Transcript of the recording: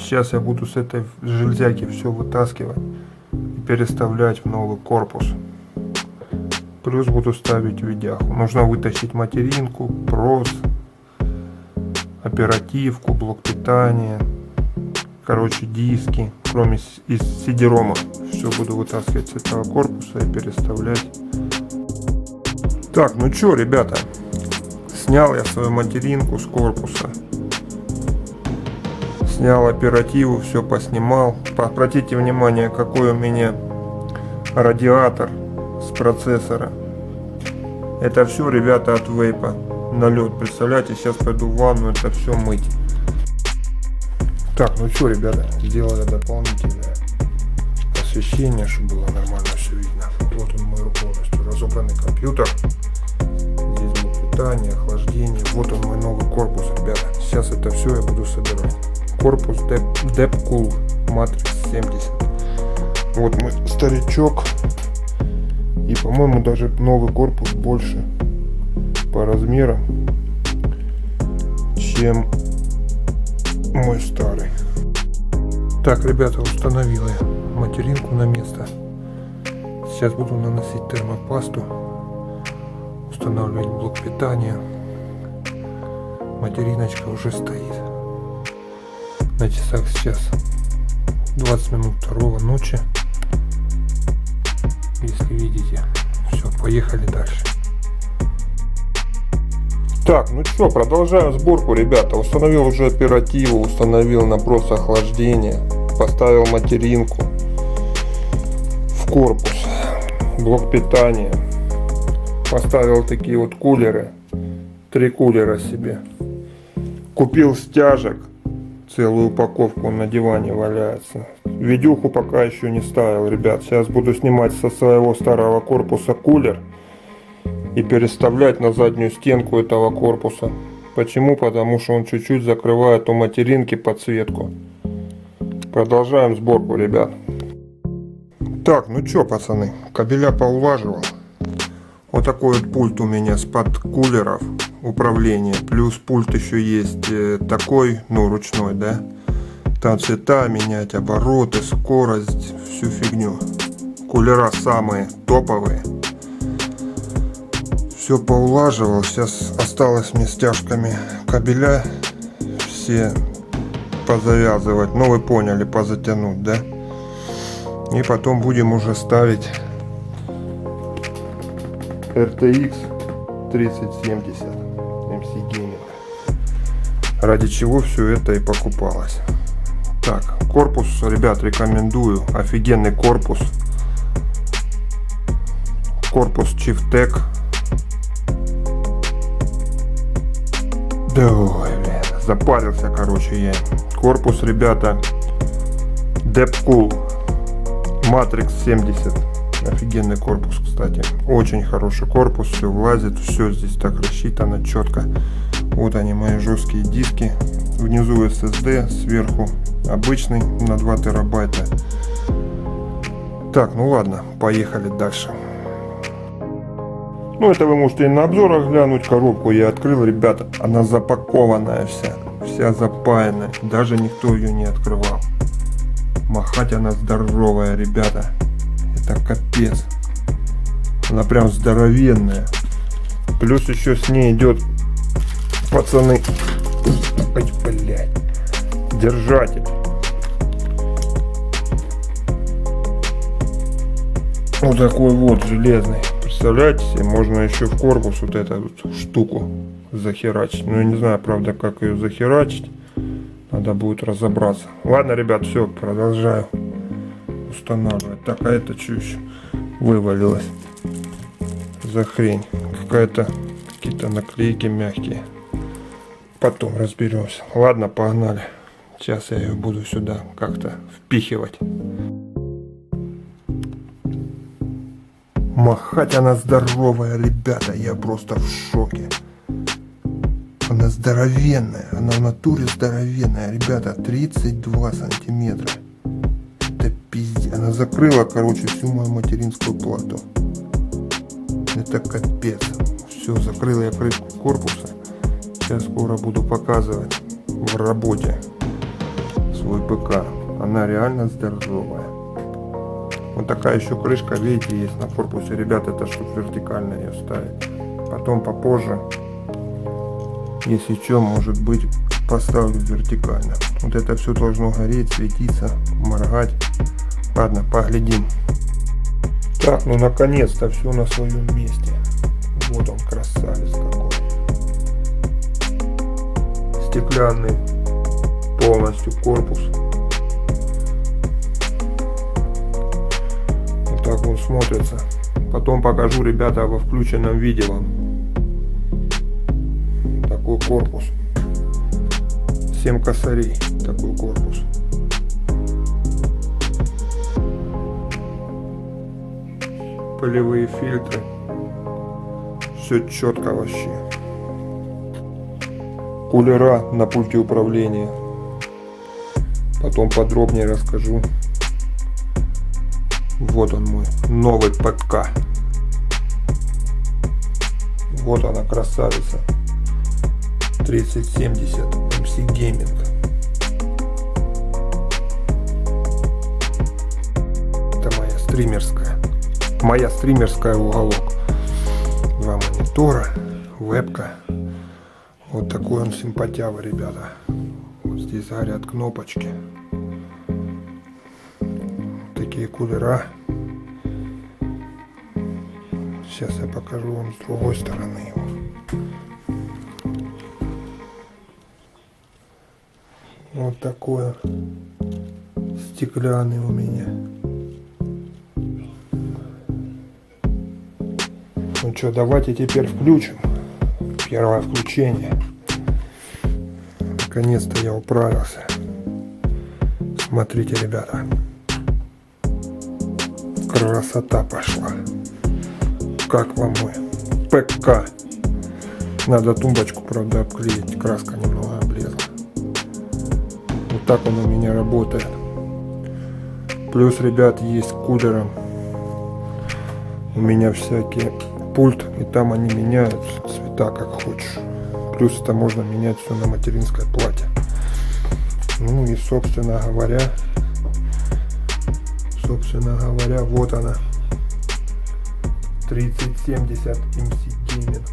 Сейчас я буду с этой железяки все вытаскивать и переставлять в новый корпус. Плюс буду ставить видяху. Нужно вытащить материнку, прос, оперативку, блок питания. Короче, диски. Кроме из CD-ROM. Все буду вытаскивать с этого корпуса и переставлять. Так, ну чё, ребята. Снял я свою материнку с корпуса. Снял оперативу, все поснимал. Обратите внимание, какой у меня радиатор с процессора. Это все, ребята, от вейпа. Налет, представляете, сейчас пойду в ванну это все мыть. Так, ну что, ребята, сделали дополнительное освещение, чтобы было нормально все видно. Вот он мой полностью разобранный компьютер. Здесь блок питания, охлаждение. Вот он мой новый корпус, ребята. Сейчас это все я буду собирать. Корпус Deepcool Matrix 70. Вот мой старичок. И, по-моему, даже новый корпус больше по размерам, чем мой старый. Так, ребята, установил я материнку на место. Сейчас буду наносить термопасту, устанавливать блок питания. Материночка уже стоит. На часах сейчас 20 минут 2 ночи. Если видите. Все, поехали дальше. Так, ну что, продолжаем сборку, ребята. Установил уже оперативу, установил напрос охлаждения, поставил материнку в корпус, блок питания, поставил такие вот кулеры, 3 кулера себе. Купил стяжек, целую упаковку на диване валяется. Видюху пока еще не ставил, ребят. Сейчас буду снимать со своего старого корпуса кулер и переставлять на заднюю стенку этого корпуса. Почему? Потому что он чуть-чуть закрывает у материнки подсветку. Продолжаем сборку, ребят. Так, ну чё, пацаны, кабеля поулаживал. Вот такой вот пульт у меня с под кулеров управления. Плюс пульт еще есть такой, ну ручной, да. Там цвета менять, обороты, скорость, всю фигню. Кулера самые топовые. Все поулаживал. Сейчас осталось мне стяжками кабеля все позавязывать. Ну вы поняли, позатянуть, да? И потом будем уже ставить RTX 3070 MC Gaming. Ради чего все это и покупалось. Так, корпус, ребят, рекомендую. Офигенный корпус. Корпус Chieftec. Да, ой, блин, запарился, короче, я. Корпус, ребята, Deepcool Matrix 70. Офигенный корпус, кстати. Очень хороший корпус, все влазит, все здесь так рассчитано четко. Вот они, мои жесткие диски. Внизу SSD, сверху обычный на 2 терабайта. Так, ну ладно, поехали дальше. Ну, это вы можете и на обзорах глянуть. Коробку я открыл, ребята. Она запакованная вся запаянная. Даже никто ее не открывал. Махать она здоровая, ребята. Это капец. Она прям здоровенная. Плюс еще с ней идет, пацаны, ой, блядь, держатель. Вот такой вот железный. Представляете себе, можно еще в корпус вот эту вот штуку захерачить. Ну, я не знаю, правда, как ее захерачить. Надо будет разобраться. Ладно, ребят, все, продолжаю устанавливать. Так, а это что еще вывалилось за хрень? Какие-то наклейки мягкие. Потом разберемся. Ладно, погнали. Сейчас я ее буду сюда как-то впихивать. Махать она здоровая, ребята, я просто в шоке. Она здоровенная, она в натуре здоровенная, ребята, 32 сантиметра. Это пиздец. Она закрыла, короче, всю мою материнскую плату. Это капец. Все, закрыл я крышку корпуса. Сейчас скоро буду показывать в работе свой ПК. Она реально здоровая. Вот такая еще крышка, видите, есть на корпусе. Ребята, это чтобы вертикально ее ставить. Потом попозже, если что, может быть, поставлю вертикально. Вот это все должно гореть, светиться, моргать. Ладно, поглядим. Так, ну наконец-то все на своем месте. Вот он, красавец какой. Стеклянный полностью корпус. Вот так он смотрится. Потом покажу, ребята, во включенном видео. Такой корпус. 7 косарей такой корпус. Пылевые фильтры. Все четко вообще. Кулера на пульте управления. Потом подробнее расскажу. Вот он мой новый ПК. Вот она, красавица. 3070 MC Gaming. Это моя стримерская уголок. 2 монитора, вебка. Вот такой он симпатява, ребята. Вот здесь горят кнопочки. Такие кулера. Сейчас я покажу вам с другой стороны его. Вот такой стеклянный у меня. Ну что, давайте теперь включим. Первое включение. Наконец-то я управился. Смотрите, ребята. Красота пошла. Как вам мой ПК? Надо тумбочку, правда, обклеить. Краска немного облезла. Вот так он у меня работает. Плюс, ребят, есть кулером. У меня всякие пульт, и там они меняют цвета как хочешь. Плюс это можно менять все на материнской плате. Ну и собственно говоря, вот она. 3070 MC Gaming.